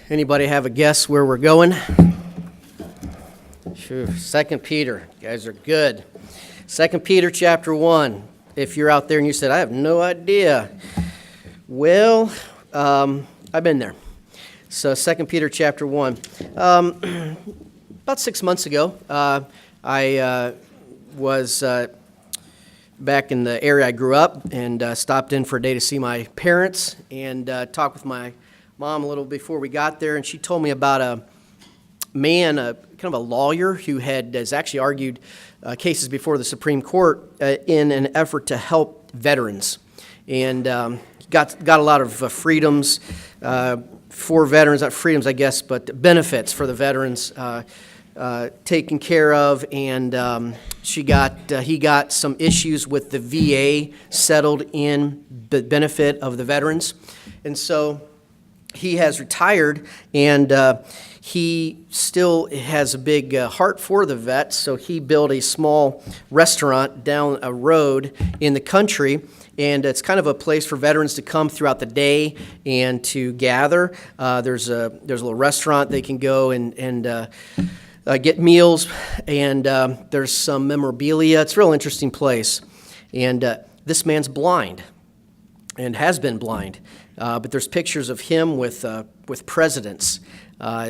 Anybody have a guess where we're going? Sure. 2 Peter. You guys are good. 2 Peter chapter 1. If you're out there and you said, I have no idea. Well, I've been there. So 2 Peter chapter 1. About 6 months ago, I was back in the area I grew up and stopped in for a day to see my parents and talk with my mom a little before we got there, and she told me about a man, kind of a lawyer who has actually argued cases before the Supreme Court in an effort to help veterans, and got a lot of freedoms for veterans, not freedoms, I guess, but benefits for the veterans taken care of, and he got some issues with the VA settled in the benefit of the veterans, and so he has retired, and he still has a big heart for the vets, so he built a small restaurant down a road in the country, and it's kind of a place for veterans to come throughout the day and to gather. There's a little restaurant they can go and get meals, and there's some memorabilia. It's a real interesting place, and this man's blind and has been blind. But there's pictures of him with presidents.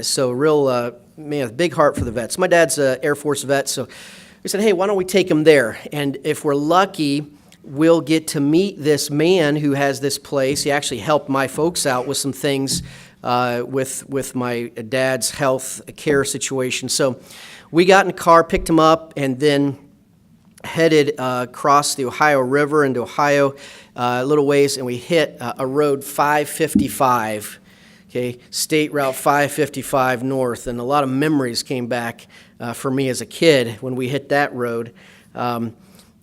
So real, man, big heart for the vets. My dad's an Air Force vet, so we said, hey, why don't we take him there? And if we're lucky, we'll get to meet this man who has this place. He actually helped my folks out with some things with my dad's health care situation. So we got in a car, picked him up, and then headed across the Ohio River into Ohio a little ways, and we hit a road 555, okay, State Route 555 north, and a lot of memories came back for me as a kid when we hit that road.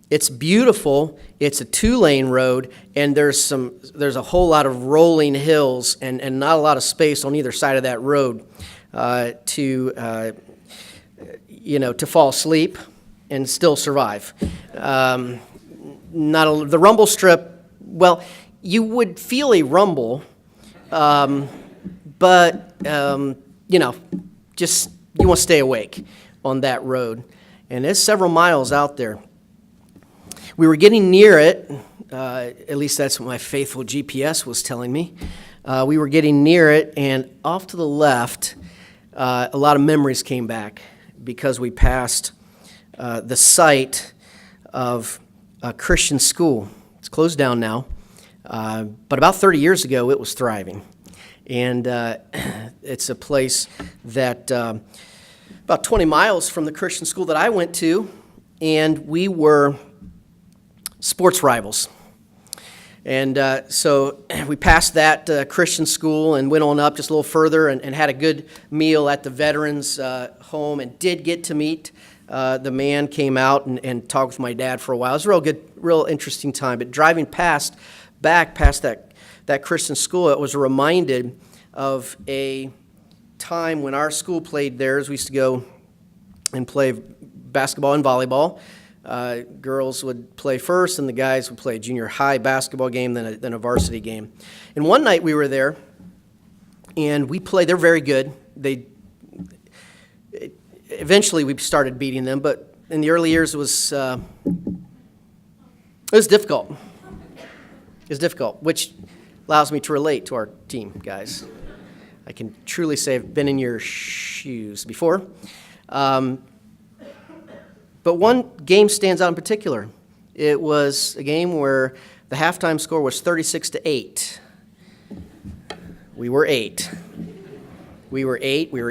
It's beautiful. It's a two-lane road, and there's a whole lot of rolling hills and not a lot of space on either side of that road to fall asleep and still survive. The rumble strip, well, you would feel a rumble, but just you want to stay awake on that road. And it's several miles out there. We were getting near it, at least that's what my faithful GPS was telling me. We were getting near it, and off to the left, a lot of memories came back because we passed the site of a Christian school. It's closed down now, but about 30 years ago it was thriving. And it's a place that about 20 miles from the Christian school that I went to, and we were sports rivals. And so we passed that Christian school and went on up just a little further and had a good meal at the veterans' home, and did get to meet the man. Came out and talked with my dad for a while. It was a real good, real interesting time. But driving back past that Christian school, it was reminded of a time when our school played theirs. We used to go and play basketball and volleyball. Girls would play first, and the guys would play a junior high basketball game, then a varsity game. And one night we were there, and we played. They're very good. Eventually we started beating them, but in the early years it was difficult. It was difficult, which allows me to relate to our team, guys. I can truly say I've been in your shoes before. But one game stands out in particular. It was a game where the halftime score was 36-8. We were 8. We were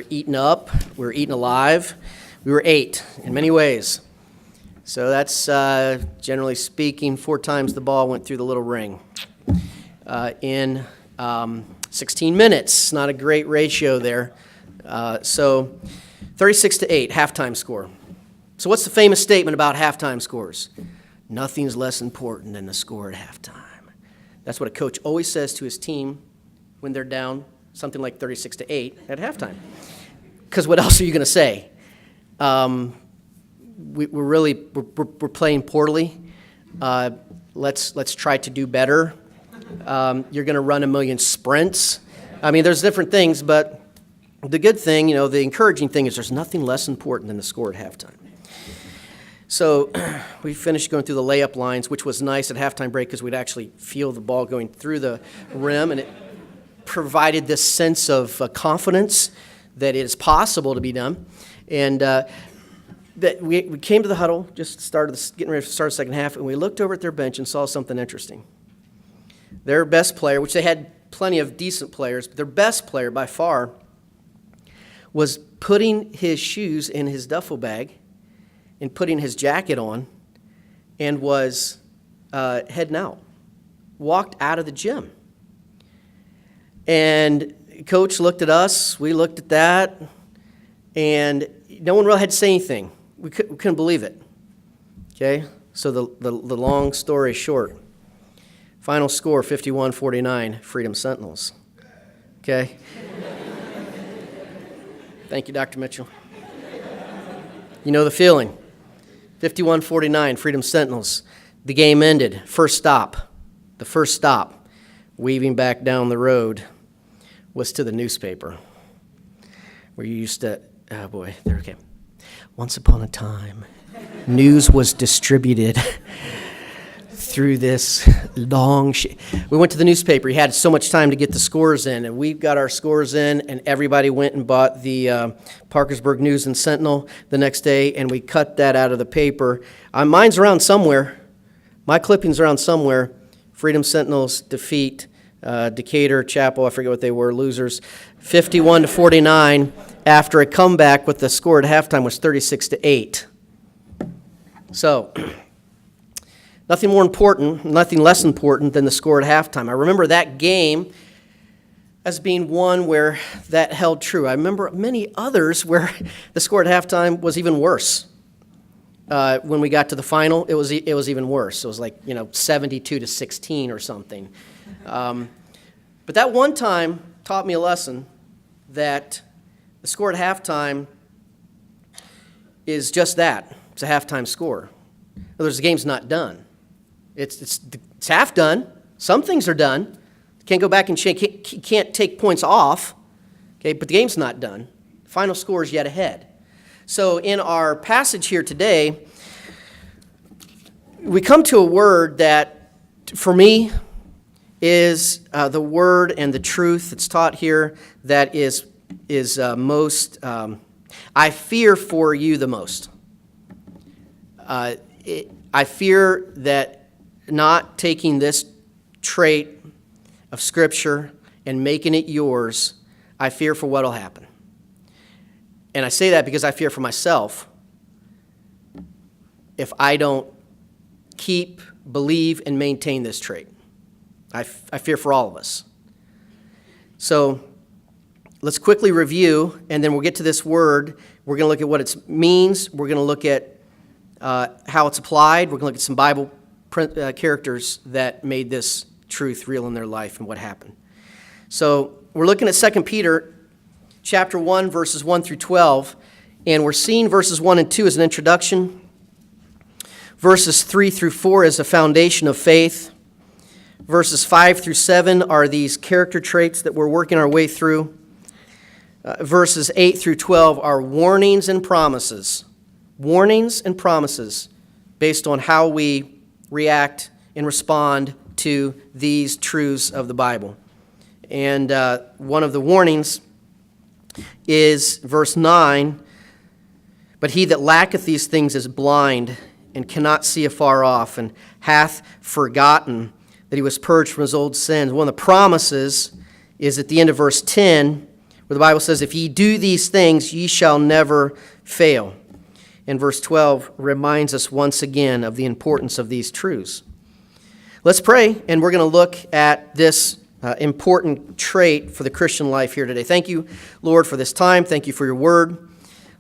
eaten up, we were eaten alive. We were 8 in many ways. So that's, generally speaking, 4 times the ball went through the little ring in 16 minutes. Not a great ratio there. So 36-8, halftime score. So what's the famous statement about halftime scores? Nothing's less important than the score at halftime. That's what a coach always says to his team when they're down something like 36-8 at halftime. Because what else are you going to say? We're playing poorly. Let's try to do better. You're going to run a million sprints. I mean, there's different things, but the good thing, the encouraging thing is there's nothing less important than the score at halftime. So we finished going through the layup lines, which was nice at halftime break because we'd actually feel the ball going through the rim, and it provided this sense of confidence that it is possible to be done. And that we came to the huddle, just getting ready to start the second half, and we looked over at their bench and saw something interesting. Their best player, which they had plenty of decent players, but their best player by far was putting his shoes in his duffel bag and putting his jacket on and was heading out, walked out of the gym. And coach looked at us, we looked at that, and no one really had to say anything. We couldn't believe it. Okay, so the long story short, final score 51-49, Freedom Sentinels. Okay. Thank you, Dr. Mitchell. You know the feeling. 51-49, Freedom Sentinels. The game ended. First stop. The first stop, weaving back down the road, was to the newspaper. Where you used to, oh boy, there, okay. Once upon a time, news was distributed through this long we went to the newspaper. He had so much time to get the scores in, and we got our scores in, and everybody went and bought the Parkersburg News and Sentinel the next day, and we cut that out of the paper. Mine's around somewhere. My clipping's around somewhere. Freedom Sentinels defeat Decatur, Chapel, I forget what they were, losers, 51-49 after a comeback with the score at halftime was 36-8. So, nothing more important, nothing less important than the score at halftime. I remember that game as being one where that held true. I remember many others where the score at halftime was even worse. When we got to the final, it was even worse. It was like 72-16 or something. But that one time taught me a lesson that the score at halftime is just that. It's a halftime score. In other words, the game's not done. It's half done. Some things are done. Can't go back and change. Can't take points off. Okay, but the game's not done. The final score is yet ahead. So in our passage here today, we come to a word that, for me, is the word and the truth that's taught here that is most, I fear for you the most. I fear that not taking this trait of Scripture and making it yours, I fear for what will happen. And I say that because I fear for myself if I don't keep, believe, and maintain this trait. I fear for all of us. So let's quickly review, and then we'll get to this word. We're going to look at what it means. We're going to look at how it's applied. We're going to look at some Bible characters that made this truth real in their life and what happened. So we're looking at 2 Peter chapter 1, verses 1 through 12, and we're seeing verses 1 and 2 as an introduction. Verses 3 through 4 is a foundation of faith. Verses 5 through 7 are these character traits that we're working our way through. Verses 8 through 12 are warnings and promises. Warnings and promises based on how we react and respond to these truths of the Bible. And one of the warnings is verse 9, "But he that lacketh these things is blind, and cannot see afar off, and hath forgotten that he was purged from his old sins." One of the promises is at the end of verse 10, where the Bible says, "If ye do these things, ye shall never fail." And verse 12 reminds us once again of the importance of these truths. Let's pray, and we're going to look at this important trait for the Christian life here today. Thank you, Lord, for this time. Thank you for your word.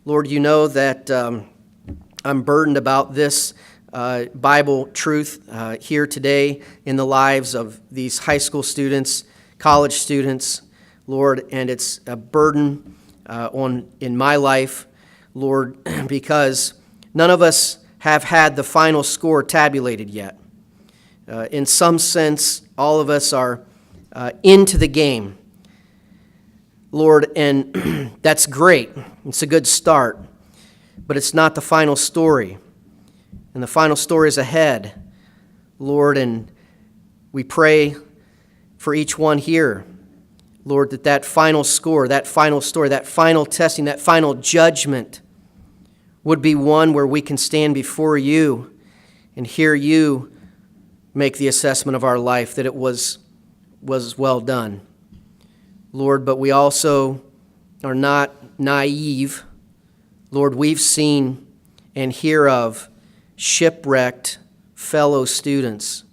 Lord, you know that I'm burdened about this Bible truth here today in the lives of these high school students, college students, Lord, and it's a burden in my life, Lord, because none of us have had the final score tabulated yet. In some sense, all of us are into the game. Lord, and that's great. It's a good start, but it's not the final story. And the final story is ahead, Lord, and we pray for each one here, Lord, that final score, that final story, that final testing, that final judgment would be one where we can stand before you and hear you make the assessment of our life, that it was well done. Lord, but we also are not naive. Lord, we've seen and hear of shipwrecked fellow students.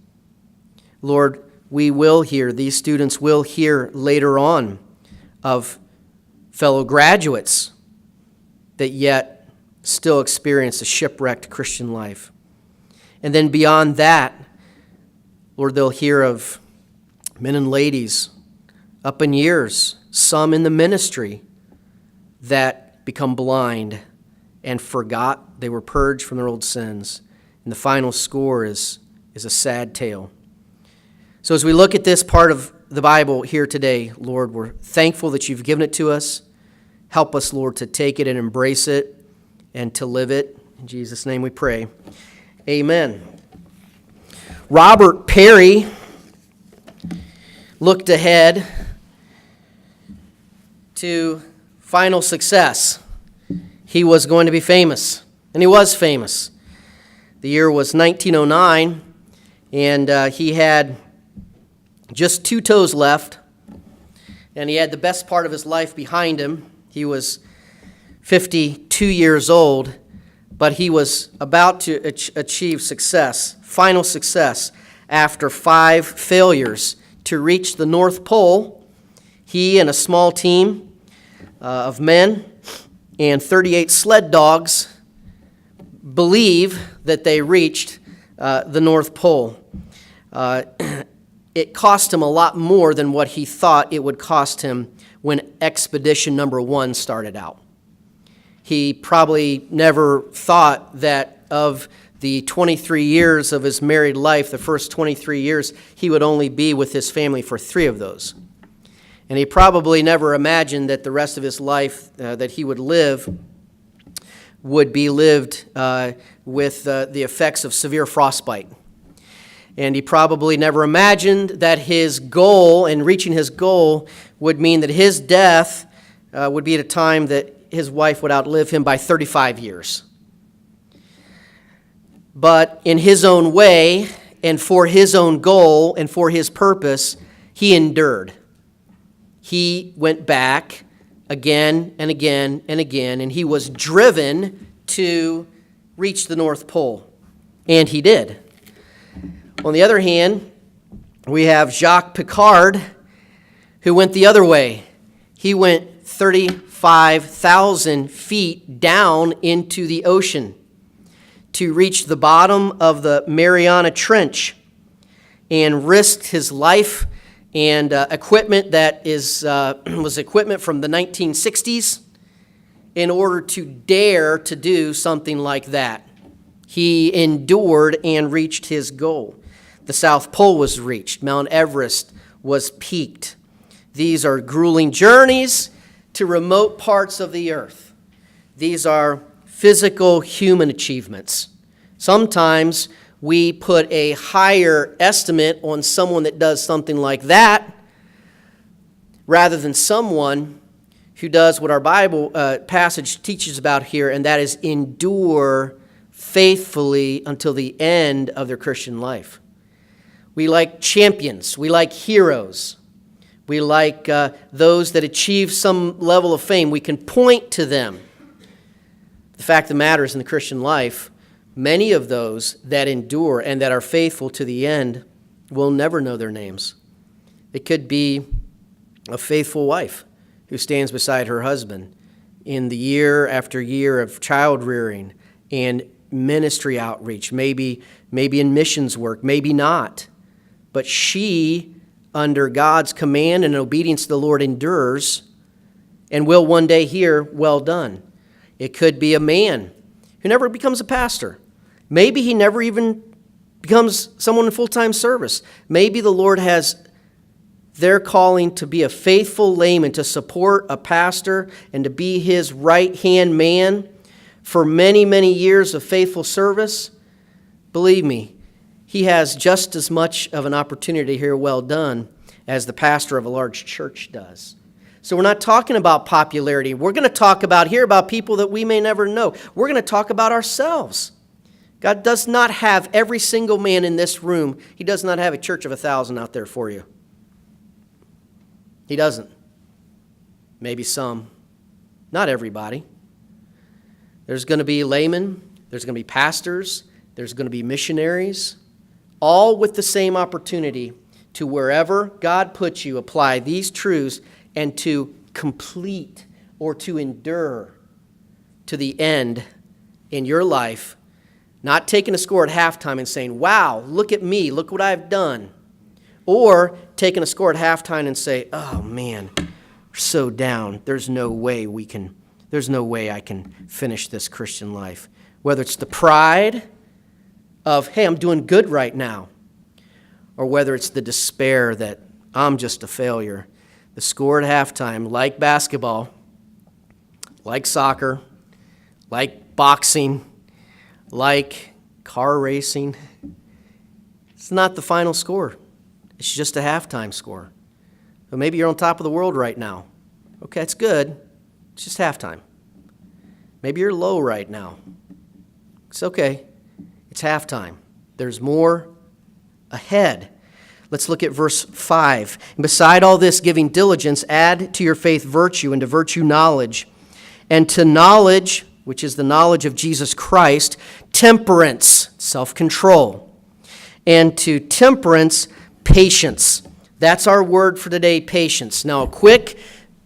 Lord, these students will hear later on of fellow graduates that yet still experience a shipwrecked Christian life. And then beyond that, Lord, they'll hear of men and ladies up in years, some in the ministry, that become blind and forgot they were purged from their old sins. And the final score is a sad tale. So as we look at this part of the Bible here today, Lord, we're thankful that you've given it to us. Help us, Lord, to take it and embrace it and to live it. In Jesus' name we pray. Amen. Robert Perry looked ahead to final success. He was going to be famous, and he was famous. The year was 1909, and he had just 2 toes left, and he had the best part of his life behind him. He was 52 years old, but he was about to achieve success, final success, after 5 failures to reach the North Pole. He and a small team of men and 38 sled dogs believe that they reached the North Pole. It cost him a lot more than what he thought it would cost him when expedition number 1 started out. He probably never thought that of the 23 years of his married life, the first 23 years, he would only be with his family for 3 of those. And he probably never imagined that the rest of his life that he would live would be lived with the effects of severe frostbite. And he probably never imagined that his goal and reaching his goal would mean that his death would be at a time that his wife would outlive him by 35 years. But in his own way and for his own goal and for his purpose, he endured. He went back again and again and again, and he was driven to reach the North Pole. And he did. On the other hand, we have Jacques Picard, who went the other way. He went 35,000 feet down into the ocean to reach the bottom of the Mariana Trench and risked his life and equipment that was equipment from the 1960s in order to dare to do something like that. He endured and reached his goal. The South Pole was reached. Mount Everest was peaked. These are grueling journeys to remote parts of the earth. These are physical human achievements. Sometimes we put a higher estimate on someone that does something like that rather than someone who does what our Bible passage teaches about here, and that is endure faithfully until the end of their Christian life. We like champions. We like heroes. We like those that achieve some level of fame. We can point to them. The fact of the matter is, in the Christian life, many of those that endure and that are faithful to the end will never know their names. It could be a faithful wife who stands beside her husband in the year after year of child rearing and ministry outreach, maybe in missions work, maybe not. But she, under God's command and obedience to the Lord, endures and will one day hear, "Well done." It could be a man who never becomes a pastor. Maybe he never even becomes someone in full-time service. Maybe the Lord has They're calling to be a faithful layman, to support a pastor and to be his right-hand man for many, many years of faithful service. Believe me, he has just as much of an opportunity to hear well done as the pastor of a large church does. So we're not talking about popularity. We're going to talk about people that we may never know. We're going to talk about ourselves. God does not have every single man in this room. He does not have a church of 1,000 out there for you. He doesn't. Maybe some. Not everybody. There's going to be laymen. There's going to be pastors. There's going to be missionaries. All with the same opportunity to wherever God puts you, apply these truths and to complete or to endure to the end in your life. Not taking a score at halftime and saying, wow, look at me, look what I've done. Or taking a score at halftime and say, oh man, we're so down. There's no way I can finish this Christian life. Whether it's the pride of, hey, I'm doing good right now, or whether it's the despair that I'm just a failure. The score at halftime, like basketball, like soccer, like boxing, like car racing, it's not the final score. It's just a halftime score. But maybe you're on top of the world right now. Okay, it's good. It's just halftime. Maybe you're low right now. It's okay. It's halftime. There's more ahead. Let's look at verse 5. And beside all this, giving diligence, add to your faith virtue, and to virtue knowledge, and to knowledge, which is the knowledge of Jesus Christ, temperance, self-control, and to temperance, patience. That's our word for today, patience. Now, a quick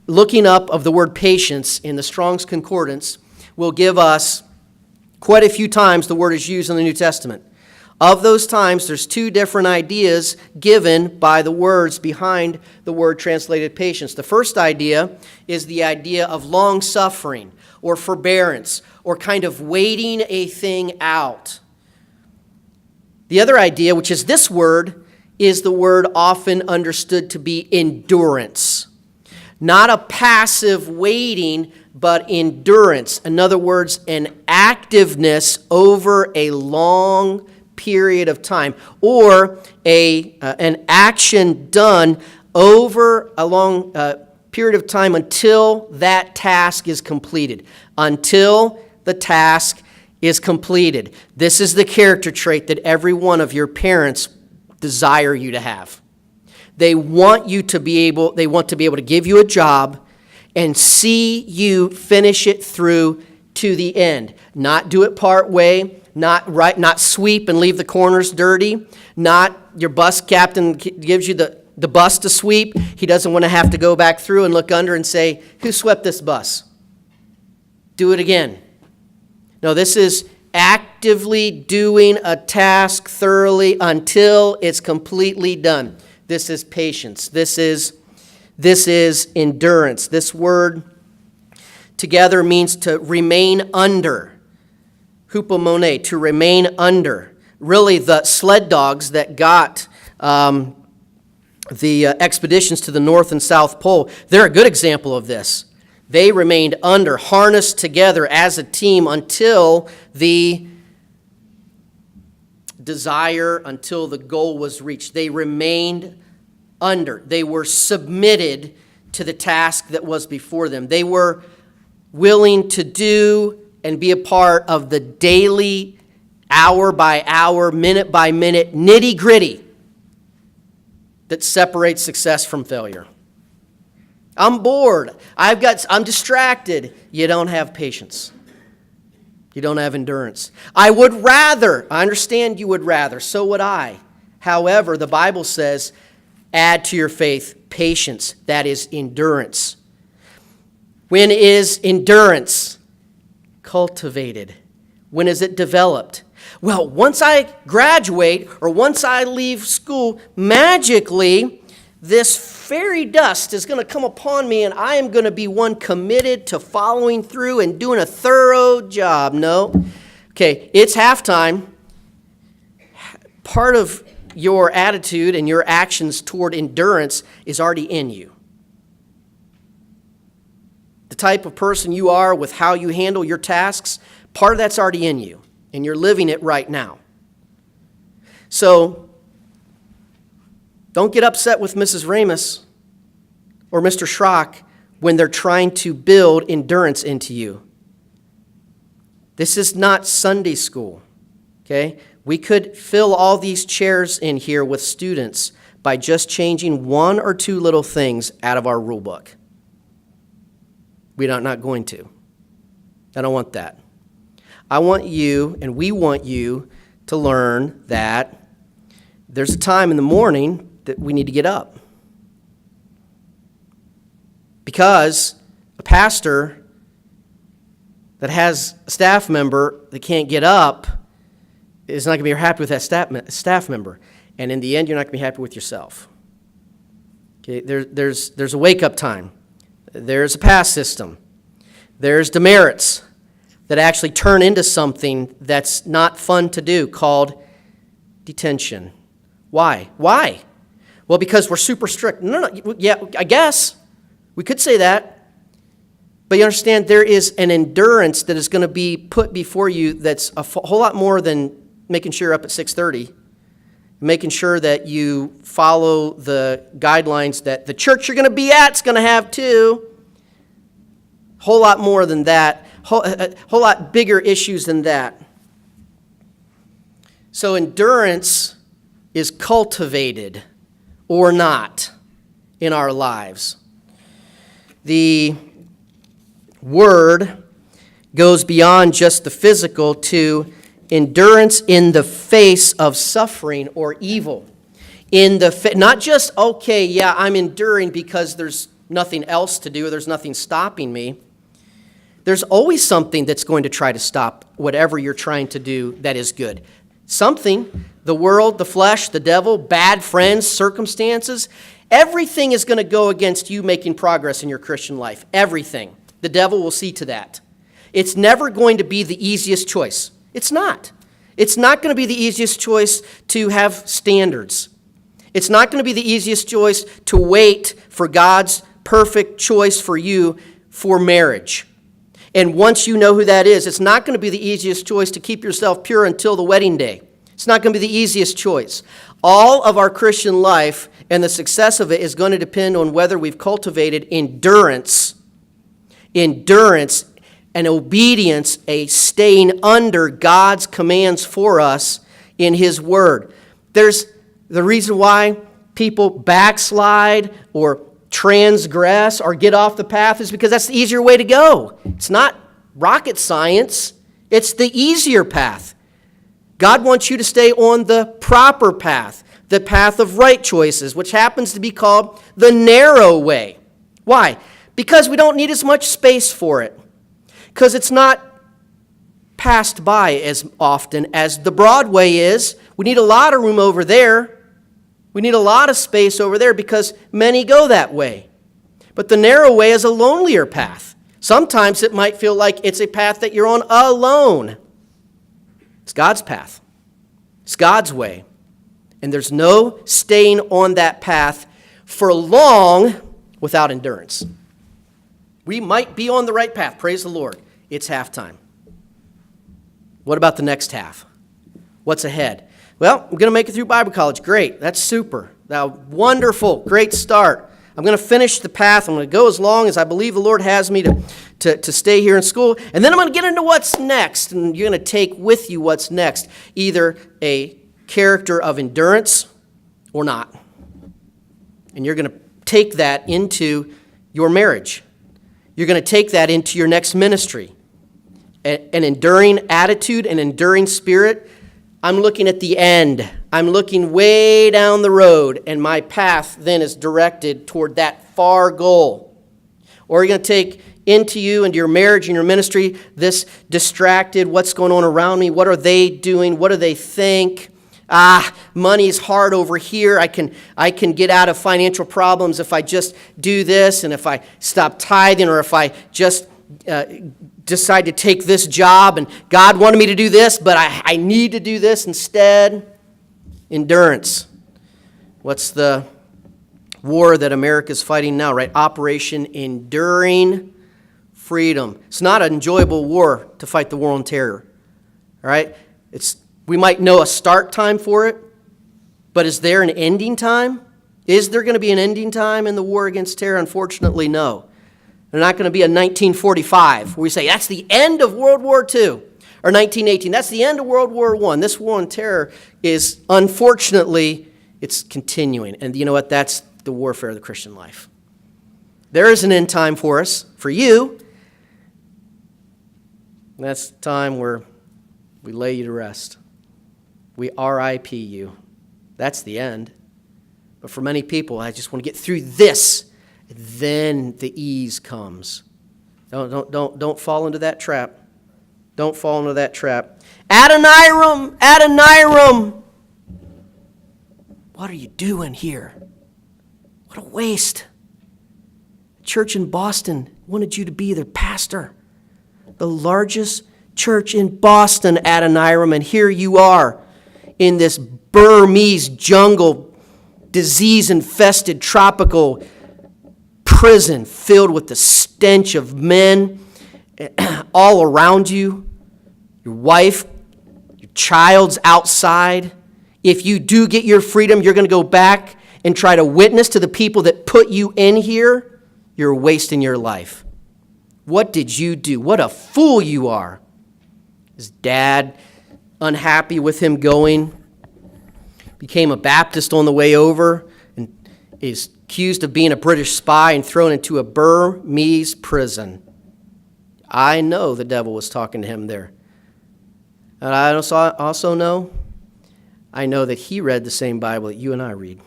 looking up of the word patience in the Strong's Concordance will give us quite a few times the word is used in the New Testament. Of those times, there's two different ideas given by the words behind the word translated patience. The first idea is the idea of long-suffering or forbearance or kind of waiting a thing out. The other idea, which is this word, is the word often understood to be endurance. Not a passive waiting, but endurance. In other words, an activeness over a long period of time, or an action done over a long period of time until that task is completed. Until the task is completed. This is the character trait that every one of your parents desire you to have. They want to be able to give you a job and see you finish it through to the end. Not do it part way, not sweep and leave the corners dirty, not your bus captain gives you the bus to sweep. He doesn't want to have to go back through and look under and say, who swept this bus? Do it again. No, this is actively doing a task thoroughly until it's completely done. This is patience. This is endurance. This word together means to remain under. Hupomone, to remain under. Really, the sled dogs that got the expeditions to the North and South Pole, they're a good example of this. They remained under, harnessed together as a team until the desire, until the goal was reached. They remained under. They were submitted to the task that was before them. They were willing to do and be a part of the daily, hour by hour, minute by minute, nitty-gritty that separates success from failure. I'm bored. I'm distracted. You don't have patience. You don't have endurance. I understand you would rather, so would I. However, the Bible says, add to your faith patience, that is endurance. When is endurance cultivated? When is it developed? Well, once I graduate or once I leave school, magically, this fairy dust is going to come upon me and I am going to be one committed to following through and doing a thorough job. No. Okay, it's halftime. Part of your attitude and your actions toward endurance is already in you. The type of person you are with how you handle your tasks, part of that's already in you, and you're living it right now. So, don't get upset with Mrs. Ramus or Mr. Schrock when they're trying to build endurance into you. This is not Sunday school, okay? We could fill all these chairs in here with students by just changing one or two little things out of our rule book. We're not going to. I don't want that. I want you, and we want you, to learn that there's a time in the morning that we need to get up. Because a pastor that has a staff member that can't get up is not going to be happy with that staff member. And in the end, you're not going to be happy with yourself. Okay, there's a wake-up time. There's a pass system. There's demerits that actually turn into something that's not fun to do called detention. Why? Why? Well, because we're super strict. No, yeah, I guess. We could say that. But you understand, there is an endurance that is going to be put before you that's a whole lot more than making sure you're up at 6:30, making sure that you follow the guidelines that the church you're going to be at is going to have too. Whole lot more than that. Whole lot bigger issues than that. So endurance is cultivated or not in our lives. The word goes beyond just the physical to endurance in the face of suffering or evil. Not just, okay, yeah, I'm enduring because there's nothing else to do, or there's nothing stopping me. There's always something that's going to try to stop whatever you're trying to do that is good. Something, the world, the flesh, the devil, bad friends, circumstances, everything is going to go against you making progress in your Christian life. Everything. The devil will see to that. It's never going to be the easiest choice. It's not. It's not going to be the easiest choice to have standards. It's not going to be the easiest choice to wait for God's perfect choice for you for marriage. And once you know who that is, it's not going to be the easiest choice to keep yourself pure until the wedding day. It's not going to be the easiest choice. All of our Christian life and the success of it is going to depend on whether we've cultivated endurance, and obedience, a staying under God's commands for us in His Word. There's the reason why people backslide or transgress or get off the path is because that's the easier way to go. It's not rocket science. It's the easier path. God wants you to stay on the proper path, the path of right choices, which happens to be called the narrow way. Why? Because we don't need as much space for it. Because it's not passed by as often as the broad way is. We need a lot of room over there. We need a lot of space over there because many go that way. But the narrow way is a lonelier path. Sometimes it might feel like it's a path that you're on alone. It's God's path. It's God's way. And there's no staying on that path for long without endurance. We might be on the right path. Praise the Lord. It's halftime. What about the next half? What's ahead? Well, I'm going to make it through Bible college. Great. That's super. Now, wonderful. Great start. I'm going to finish the path. I'm going to go as long as I believe the Lord has me to stay here in school. And then I'm going to get into what's next. And you're going to take with you what's next. Either a character of endurance or not. And you're going to take that into your marriage. You're going to take that into your next ministry. An enduring attitude, an enduring spirit. I'm looking at the end. I'm looking way down the road, and my path then is directed toward that far goal. Or you're going to take into you, into your marriage and your ministry, this distracted, what's going on around me? What are they doing? What do they think? Money's hard over here. I can get out of financial problems if I just do this, and if I stop tithing, or if I just decide to take this job, and God wanted me to do this, but I need to do this instead. Endurance. What's the war that America's fighting now, right? Operation Enduring Freedom. It's not an enjoyable war to fight the war on terror, all right? We might know a start time for it, but is there an ending time? Is there going to be an ending time in the war against terror? Unfortunately, no. There's not going to be a 1945 where we say that's the end of World War II, or 1918. That's the end of World War I. This war on terror is, unfortunately, it's continuing. And you know what? That's the warfare of the Christian life. There is an end time for us, for you. And that's the time where we lay you to rest. We RIP you. That's the end. But for many people, I just want to get through this. Then the ease comes. Don't fall into that trap. Don't fall into that trap. Adoniram, Adoniram. What are you doing here? What a waste. Church in Boston wanted you to be their pastor. The largest church in Boston, Adoniram, and here you are in this Burmese jungle, disease-infested tropical prison filled with the stench of men all around you. Your wife, your child's outside. If you do get your freedom, you're going to go back and try to witness to the people that put you in here. You're wasting your life. What did you do? What a fool you are. His dad, unhappy with him going, became a Baptist on the way over and is accused of being a British spy and thrown into a Burmese prison. I know the devil was talking to him there. And I also know that he read the same Bible that you and I read.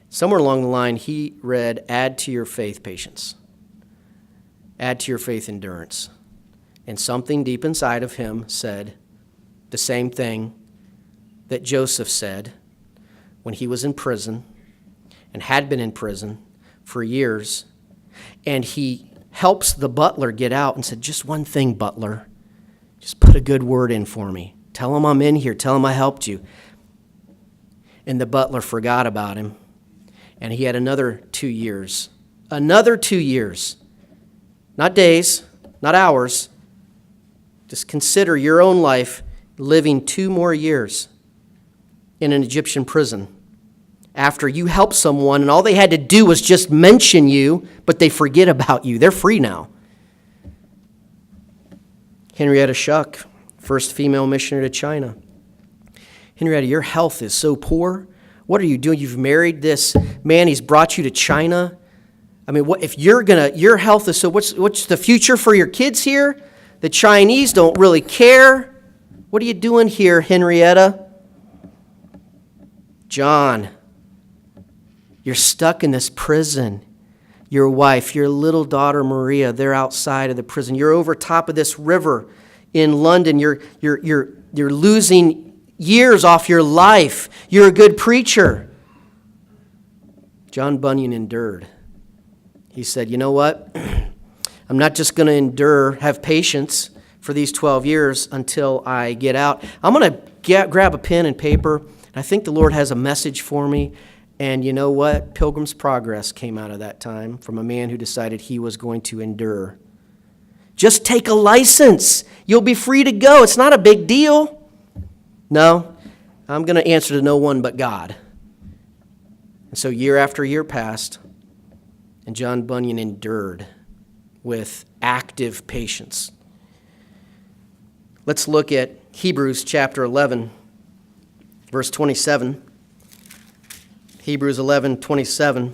Somewhere along the line, he read, add to your faith patience. Add to your faith endurance. And something deep inside of him said the same thing that Joseph said when he was in prison and had been in prison for years. And he helps the butler get out and said, just one thing, butler. Just put a good word in for me. Tell him I'm in here. Tell him I helped you. And the butler forgot about him. And he had another 2 years. Another 2 years. Not days, not hours. Just consider your own life living 2 more years in an Egyptian prison after you helped someone and all they had to do was just mention you, but they forget about you. They're free now. Henrietta Shuck, first female missionary to China. Henrietta, your health is so poor. What are you doing? You've married this man. He's brought you to China. I mean, what if your health is so, what's the future for your kids here? The Chinese don't really care. What are you doing here, Henrietta? John, you're stuck in this prison. Your wife, your little daughter Maria, they're outside of the prison. You're over top of this river in London. You're losing years off your life. You're a good preacher. John Bunyan endured. He said, you know what? I'm not just going to endure, have patience for these 12 years until I get out. I'm going to grab a pen and paper. And I think the Lord has a message for me. And you know what? Pilgrim's Progress came out of that time from a man who decided he was going to endure. Just take a license. You'll be free to go. It's not a big deal. No, I'm going to answer to no one but God. And so year after year passed, and John Bunyan endured with active patience. Let's look at Hebrews chapter 11, verse 27. Hebrews 11:27.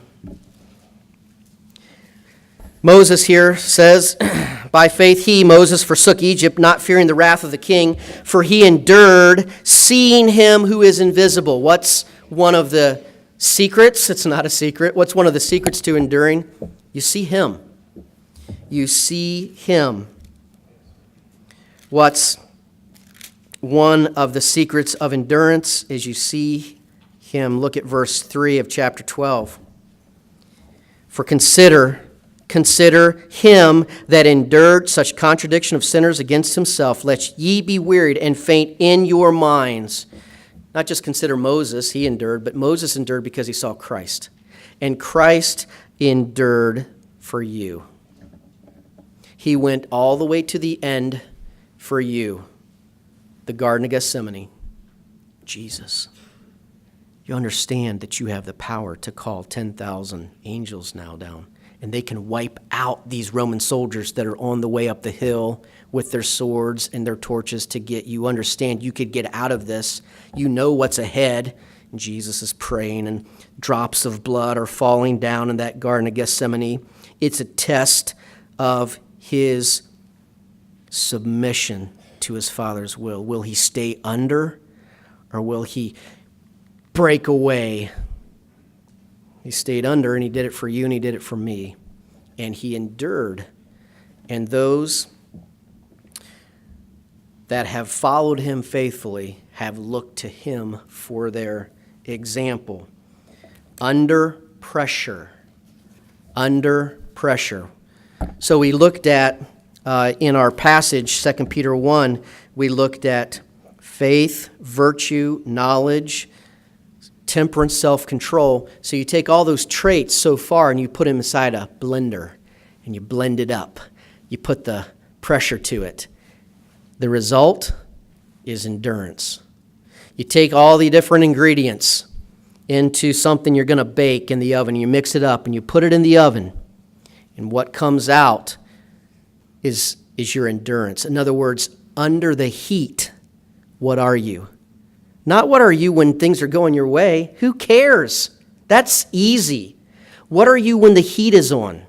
Moses here says, by faith he, Moses, forsook Egypt, not fearing the wrath of the king, for he endured, seeing him who is invisible. What's one of the secrets? It's not a secret. What's one of the secrets to enduring? You see him. You see him. What's one of the secrets of endurance is you see him. Look at verse 3 of chapter 12. For consider him that endured such contradiction of sinners against himself, lest ye be wearied and faint in your minds. Not just consider Moses, he endured, but Moses endured because he saw Christ. And Christ endured for you. He went all the way to the end for you. The Garden of Gethsemane. Jesus. You understand that you have the power to call 10,000 angels now down. And they can wipe out these Roman soldiers that are on the way up the hill with their swords and their torches to get you. Understand you could get out of this. You know what's ahead. And Jesus is praying and drops of blood are falling down in that Garden of Gethsemane. It's a test of his submission to his Father's will. Will he stay under or will he break away? He stayed under, and he did it for you, and he did it for me. And he endured. And those that have followed him faithfully have looked to him for their example. Under pressure. Under pressure. So we looked at, in our passage, 2 Peter 1, we looked at faith, virtue, knowledge, temperance, self-control. So you take all those traits so far and you put them inside a blender and you blend it up. You put the pressure to it. The result is endurance. You take all the different ingredients into something you're going to bake in the oven. You mix it up and you put it in the oven. And what comes out is your endurance. In other words, under the heat, what are you? Not what are you when things are going your way. Who cares? That's easy. What are you when the heat is on?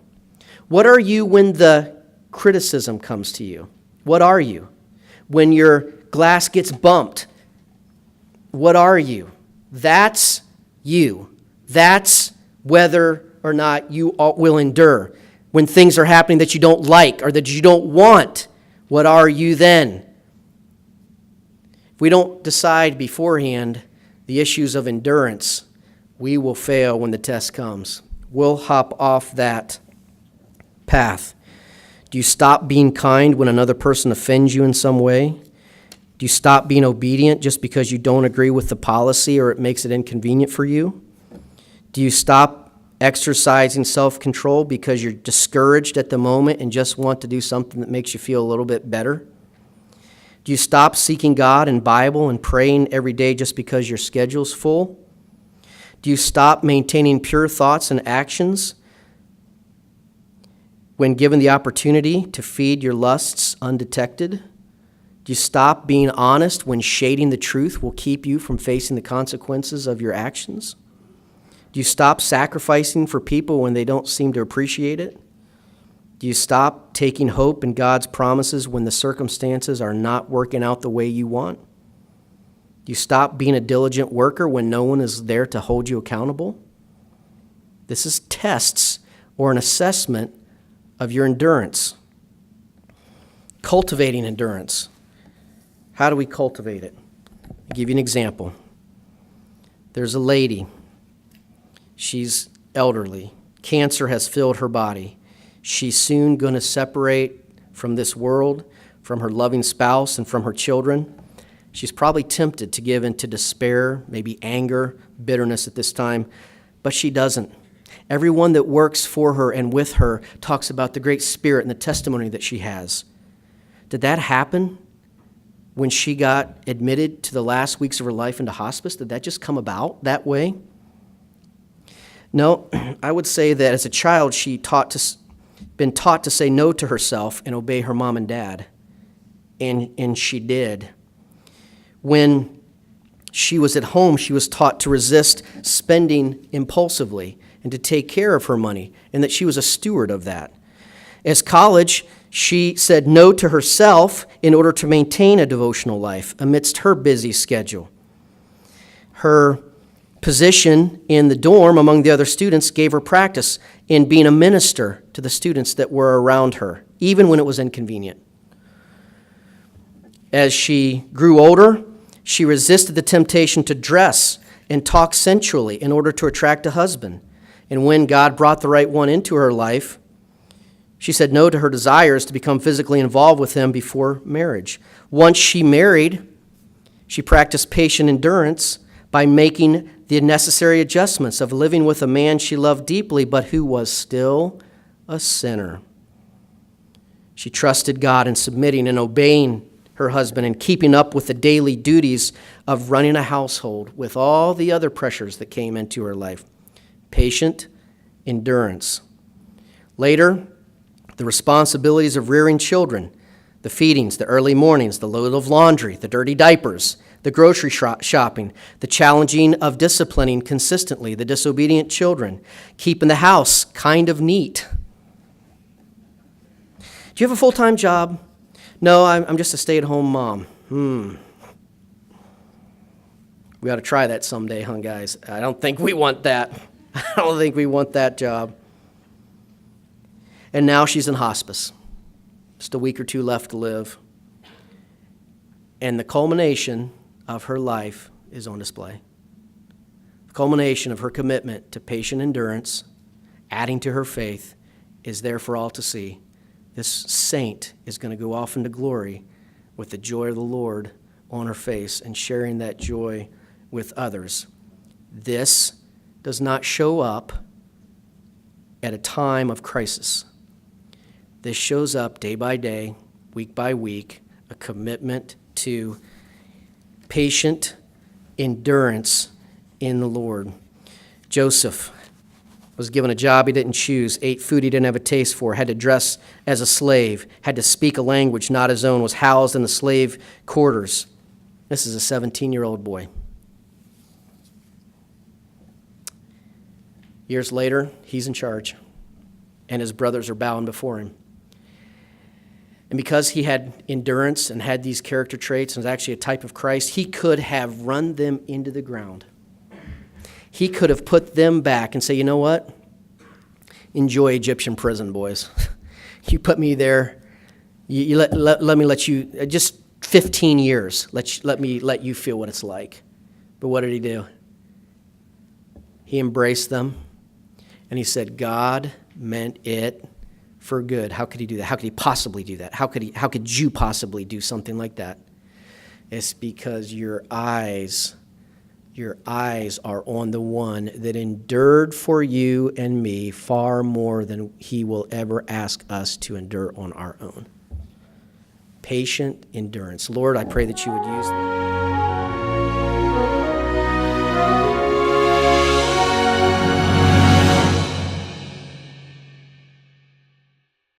What are you when the criticism comes to you? What are you? When your glass gets bumped, what are you? That's you. That's whether or not you will endure. When things are happening that you don't like or that you don't want, what are you then? If we don't decide beforehand the issues of endurance, we will fail when the test comes. We'll hop off that path. Do you stop being kind when another person offends you in some way? Do you stop being obedient just because you don't agree with the policy or it makes it inconvenient for you? Do you stop exercising self-control because you're discouraged at the moment and just want to do something that makes you feel a little bit better? Do you stop seeking God and Bible and praying every day just because your schedule's full? Do you stop maintaining pure thoughts and actions when given the opportunity to feed your lusts undetected? Do you stop being honest when shading the truth will keep you from facing the consequences of your actions? Do you stop sacrificing for people when they don't seem to appreciate it? Do you stop taking hope in God's promises when the circumstances are not working out the way you want? Do you stop being a diligent worker when no one is there to hold you accountable? This is tests or an assessment of your endurance. Cultivating endurance. How do we cultivate it? I'll give you an example. There's a lady. She's elderly. Cancer has filled her body. She's soon going to separate from this world, from her loving spouse, and from her children. She's probably tempted to give into despair, maybe anger, bitterness at this time, but she doesn't. Everyone that works for her and with her talks about the great spirit and the testimony that she has. Did that happen when she got admitted to the last weeks of her life into hospice? Did that just come about that way? No, I would say that as a child, she been taught to say no to herself and obey her mom and dad, and she did. When she was at home, she was taught to resist spending impulsively and to take care of her money, and that she was a steward of that. As college, she said no to herself in order to maintain a devotional life amidst her busy schedule. Her position in the dorm among the other students gave her practice in being a minister to the students that were around her, even when it was inconvenient. As she grew older, she resisted the temptation to dress and talk sensually in order to attract a husband. And when God brought the right one into her life, she said no to her desires to become physically involved with him before marriage. Once she married, She practiced patient endurance by making the necessary adjustments of living with a man she loved deeply, but who was still a sinner. She trusted God in submitting and obeying her husband and keeping up with the daily duties of running a household with all the other pressures that came into her life. Patient endurance. Later, the responsibilities of rearing children, the feedings, the early mornings, the load of laundry, the dirty diapers, the grocery shopping, the challenging of disciplining consistently the disobedient children, keeping the house kind of neat. Do you have a full-time job? No, I'm just a stay-at-home mom. We ought to try that someday, huh, guys? I don't think we want that. I don't think we want that job. And now she's in hospice. Just a week or two left to live. And the culmination of her life is on display. The culmination of her commitment to patient endurance, adding to her faith, is there for all to see. This saint is going to go off into glory with the joy of the Lord on her face and sharing that joy with others. This does not show up at a time of crisis. This shows up day by day, week by week, a commitment to patient endurance in the Lord. Joseph was given a job he didn't choose, ate food he didn't have a taste for, had to dress as a slave, had to speak a language not his own, was housed in the slave quarters. This is a 17-year-old boy. Years later, he's in charge, and his brothers are bowing before him. And because he had endurance and had these character traits and was actually a type of Christ, he could have run them into the ground. He could have put them back and say, you know what? Enjoy Egyptian prison, boys. You put me there. You let me let you, just 15 years, let me let you feel what it's like. But what did he do? He embraced them, and he said, God meant it for good. How could he do that? How could he possibly do that? How could you possibly do something like that? It's because your eyes are on the one that endured for you and me far more than he will ever ask us to endure on our own. Patient endurance. Lord, I pray that you would use them.